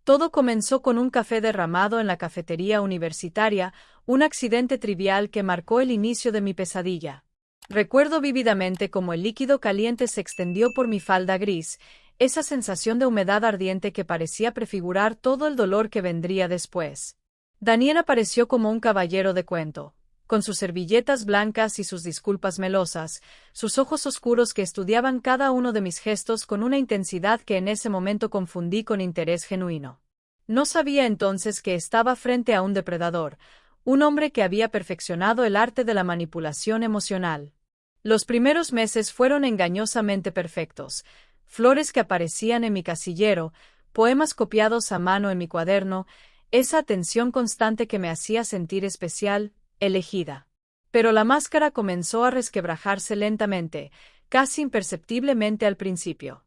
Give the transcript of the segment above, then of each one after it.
Todo comenzó con un café derramado en la cafetería universitaria, un accidente trivial que marcó el inicio de mi pesadilla. Recuerdo vívidamente cómo el líquido caliente se extendió por mi falda gris, esa sensación de humedad ardiente que parecía prefigurar todo el dolor que vendría después. Daniel apareció como un caballero de cuento, con sus servilletas blancas y sus disculpas melosas, sus ojos oscuros que estudiaban cada uno de mis gestos con una intensidad que en ese momento confundí con interés genuino. No sabía entonces que estaba frente a un depredador, un hombre que había perfeccionado el arte de la manipulación emocional. Los primeros meses fueron engañosamente perfectos, flores que aparecían en mi casillero, poemas copiados a mano en mi cuaderno, esa atención constante que me hacía sentir especial, elegida. Pero la máscara comenzó a resquebrajarse lentamente, casi imperceptiblemente al principio.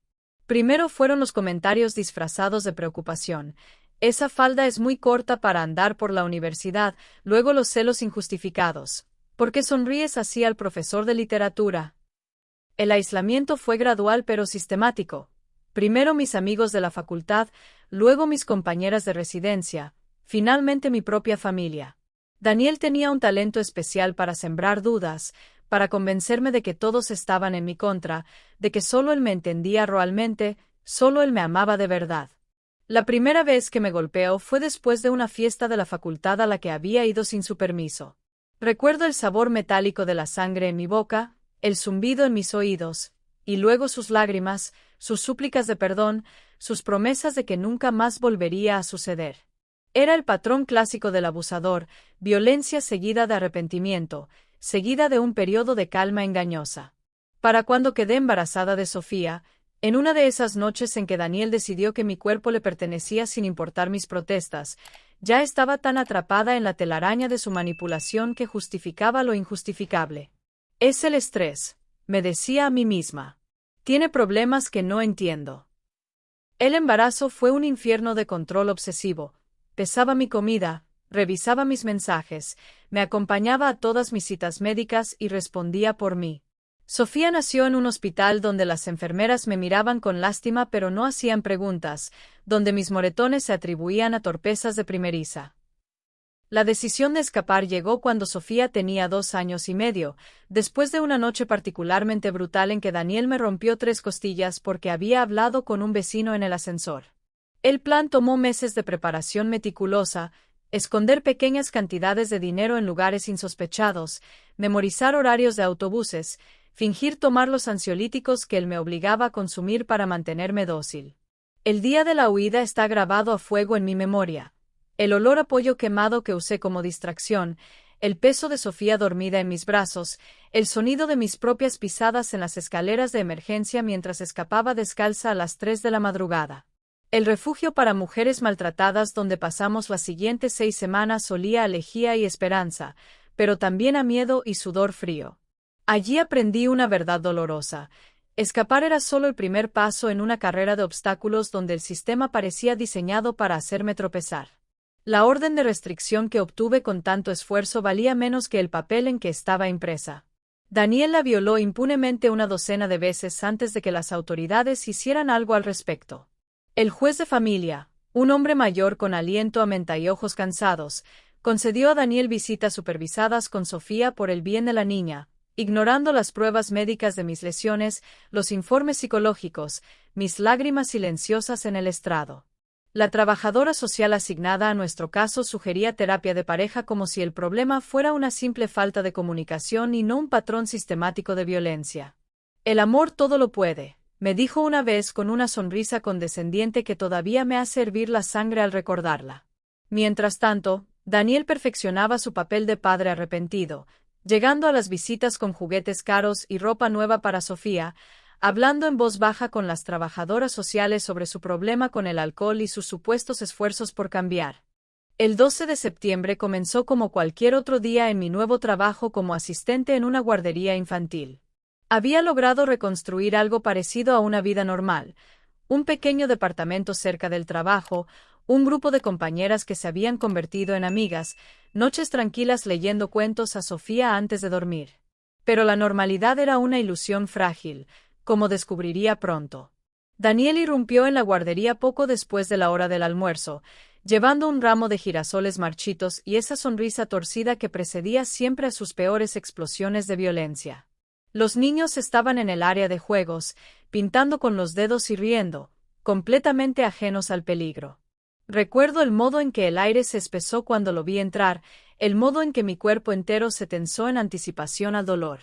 Primero fueron los comentarios disfrazados de preocupación. Esa falda es muy corta para andar por la universidad, luego los celos injustificados. ¿Por qué sonríes así al profesor de literatura? El aislamiento fue gradual pero sistemático. Primero mis amigos de la facultad, luego mis compañeras de residencia, finalmente mi propia familia. Daniel tenía un talento especial para sembrar dudas, para convencerme de que todos estaban en mi contra, de que solo él me entendía realmente, solo él me amaba de verdad. La primera vez que me golpeó fue después de una fiesta de la facultad a la que había ido sin su permiso. Recuerdo el sabor metálico de la sangre en mi boca, el zumbido en mis oídos, y luego sus lágrimas, sus súplicas de perdón, sus promesas de que nunca más volvería a suceder. Era el patrón clásico del abusador, violencia seguida de arrepentimiento, seguida de un periodo de calma engañosa. Para cuando quedé embarazada de Sofía, en una de esas noches en que Daniel decidió que mi cuerpo le pertenecía sin importar mis protestas, ya estaba tan atrapada en la telaraña de su manipulación que justificaba lo injustificable. Es el estrés, me decía a mí misma. Tiene problemas que no entiendo. El embarazo fue un infierno de control obsesivo. Pesaba mi comida, revisaba mis mensajes, me acompañaba a todas mis citas médicas y respondía por mí. Sofía nació en un hospital donde las enfermeras me miraban con lástima pero no hacían preguntas, donde mis moretones se atribuían a torpezas de primeriza. La decisión de escapar llegó cuando Sofía tenía 2 años y medio, después de una noche particularmente brutal en que Daniel me rompió 3 costillas porque había hablado con un vecino en el ascensor. El plan tomó meses de preparación meticulosa, esconder pequeñas cantidades de dinero en lugares insospechados, memorizar horarios de autobuses, fingir tomar los ansiolíticos que él me obligaba a consumir para mantenerme dócil. El día de la huida está grabado a fuego en mi memoria. El olor a pollo quemado que usé como distracción, el peso de Sofía dormida en mis brazos, el sonido de mis propias pisadas en las escaleras de emergencia mientras escapaba descalza a las 3 de la madrugada. El refugio para mujeres maltratadas donde pasamos las siguientes 6 semanas olía a lejía y esperanza, pero también a miedo y sudor frío. Allí aprendí una verdad dolorosa. Escapar era solo el primer paso en una carrera de obstáculos donde el sistema parecía diseñado para hacerme tropezar. La orden de restricción que obtuve con tanto esfuerzo valía menos que el papel en que estaba impresa. Daniel la violó impunemente una docena de veces antes de que las autoridades hicieran algo al respecto. El juez de familia, un hombre mayor con aliento a menta y ojos cansados, concedió a Daniel visitas supervisadas con Sofía por el bien de la niña, ignorando las pruebas médicas de mis lesiones, los informes psicológicos, mis lágrimas silenciosas en el estrado. La trabajadora social asignada a nuestro caso sugería terapia de pareja como si el problema fuera una simple falta de comunicación y no un patrón sistemático de violencia. El amor todo lo puede, me dijo una vez con una sonrisa condescendiente que todavía me hace hervir la sangre al recordarla. Mientras tanto, Daniel perfeccionaba su papel de padre arrepentido, llegando a las visitas con juguetes caros y ropa nueva para Sofía, hablando en voz baja con las trabajadoras sociales sobre su problema con el alcohol y sus supuestos esfuerzos por cambiar. El 12 de septiembre comenzó como cualquier otro día en mi nuevo trabajo como asistente en una guardería infantil. Había logrado reconstruir algo parecido a una vida normal, un pequeño departamento cerca del trabajo, un grupo de compañeras que se habían convertido en amigas, noches tranquilas leyendo cuentos a Sofía antes de dormir. Pero la normalidad era una ilusión frágil, como descubriría pronto. Daniel irrumpió en la guardería poco después de la hora del almuerzo, llevando un ramo de girasoles marchitos y esa sonrisa torcida que precedía siempre a sus peores explosiones de violencia. Los niños estaban en el área de juegos, pintando con los dedos y riendo, completamente ajenos al peligro. Recuerdo el modo en que el aire se espesó cuando lo vi entrar, el modo en que mi cuerpo entero se tensó en anticipación al dolor.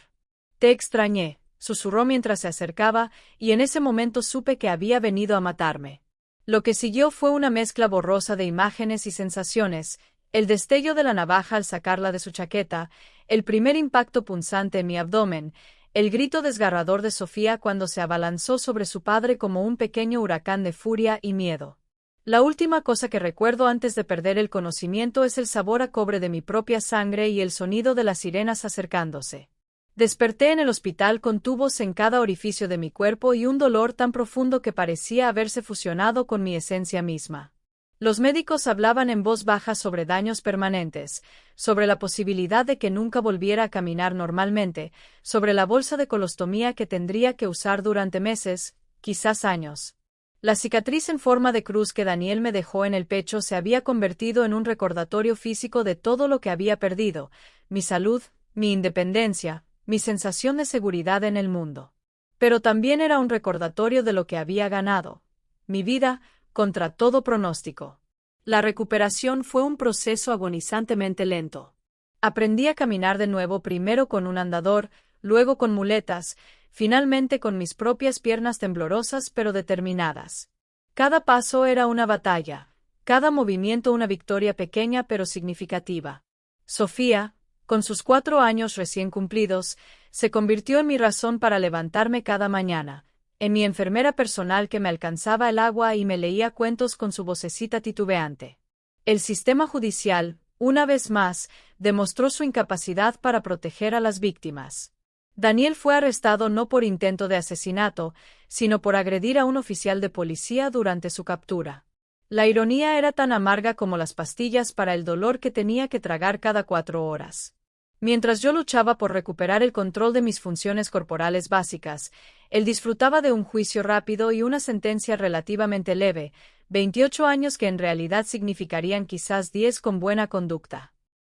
«Te extrañé», susurró mientras se acercaba, y en ese momento supe que había venido a matarme. Lo que siguió fue una mezcla borrosa de imágenes y sensaciones, el destello de la navaja al sacarla de su chaqueta, el primer impacto punzante en mi abdomen, el grito desgarrador de Sofía cuando se abalanzó sobre su padre como un pequeño huracán de furia y miedo. La última cosa que recuerdo antes de perder el conocimiento es el sabor a cobre de mi propia sangre y el sonido de las sirenas acercándose. Desperté en el hospital con tubos en cada orificio de mi cuerpo y un dolor tan profundo que parecía haberse fusionado con mi esencia misma. Los médicos hablaban en voz baja sobre daños permanentes, sobre la posibilidad de que nunca volviera a caminar normalmente, sobre la bolsa de colostomía que tendría que usar durante meses, quizás años. La cicatriz en forma de cruz que Daniel me dejó en el pecho se había convertido en un recordatorio físico de todo lo que había perdido, mi salud, mi independencia, mi sensación de seguridad en el mundo. Pero también era un recordatorio de lo que había ganado, mi vida, contra todo pronóstico. La recuperación fue un proceso agonizantemente lento. Aprendí a caminar de nuevo primero con un andador, luego con muletas, finalmente con mis propias piernas temblorosas pero determinadas. Cada paso era una batalla, cada movimiento una victoria pequeña pero significativa. Sofía, con sus 4 años recién cumplidos, se convirtió en mi razón para levantarme cada mañana, en mi enfermera personal que me alcanzaba el agua y me leía cuentos con su vocecita titubeante. El sistema judicial, una vez más, demostró su incapacidad para proteger a las víctimas. Daniel fue arrestado no por intento de asesinato, sino por agredir a un oficial de policía durante su captura. La ironía era tan amarga como las pastillas para el dolor que tenía que tragar cada 4 horas. Mientras yo luchaba por recuperar el control de mis funciones corporales básicas, él disfrutaba de un juicio rápido y una sentencia relativamente leve, 28 años que en realidad significarían quizás 10 con buena conducta.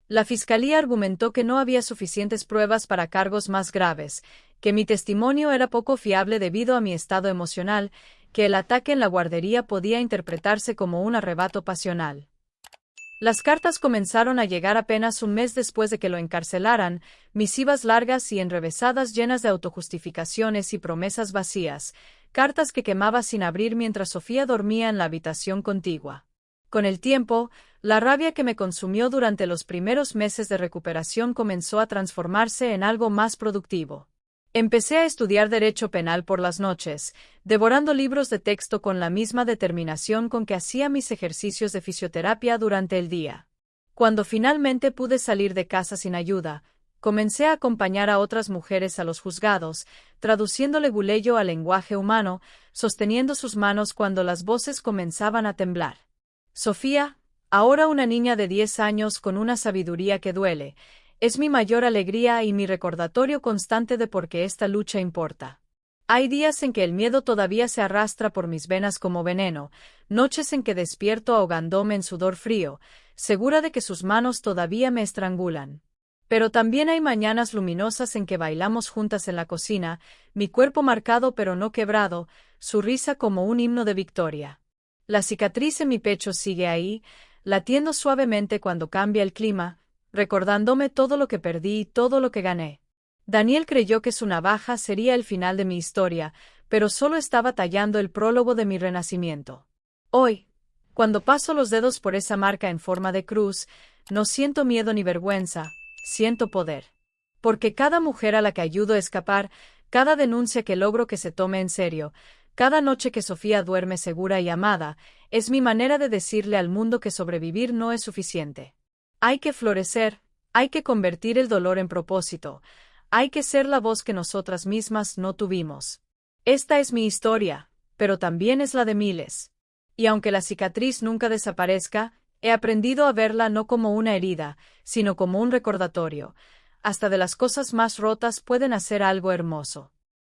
La fiscalía argumentó que no había suficientes pruebas para cargos más graves, que mi testimonio era poco fiable debido a mi estado emocional, que el ataque en la guardería podía interpretarse como un arrebato pasional. Las cartas comenzaron a llegar apenas un mes después de que lo encarcelaran, misivas largas y enrevesadas llenas de autojustificaciones y promesas vacías, cartas que quemaba sin abrir mientras Sofía dormía en la habitación contigua. Con el tiempo, la rabia que me consumió durante los primeros meses de recuperación comenzó a transformarse en algo más productivo. Empecé a estudiar derecho penal por las noches, devorando libros de texto con la misma determinación con que hacía mis ejercicios de fisioterapia durante el día. Cuando finalmente pude salir de casa sin ayuda, comencé a acompañar a otras mujeres a los juzgados, traduciendo leguleyo al lenguaje humano, sosteniendo sus manos cuando las voces comenzaban a temblar. Sofía, ahora una niña de 10 años con una sabiduría que duele, es mi mayor alegría y mi recordatorio constante de por qué esta lucha importa. Hay días en que el miedo todavía se arrastra por mis venas como veneno, noches en que despierto ahogándome en sudor frío, segura de que sus manos todavía me estrangulan. Pero también hay mañanas luminosas en que bailamos juntas en la cocina, mi cuerpo marcado pero no quebrado, su risa como un himno de victoria. La cicatriz en mi pecho sigue ahí, latiendo suavemente cuando cambia el clima, recordándome todo lo que perdí y todo lo que gané. Daniel creyó que su navaja sería el final de mi historia, pero solo estaba tallando el prólogo de mi renacimiento. Hoy, cuando paso los dedos por esa marca en forma de cruz, no siento miedo ni vergüenza, siento poder. Porque cada mujer a la que ayudo a escapar, cada denuncia que logro que se tome en serio, cada noche que Sofía duerme segura y amada, es mi manera de decirle al mundo que sobrevivir no es suficiente. Hay que florecer, hay que convertir el dolor en propósito, hay que ser la voz que nosotras mismas no tuvimos. Esta es mi historia, pero también es la de miles. Y aunque la cicatriz nunca desaparezca, he aprendido a verla no como una herida, sino como un recordatorio. Hasta de las cosas más rotas pueden hacer algo hermoso.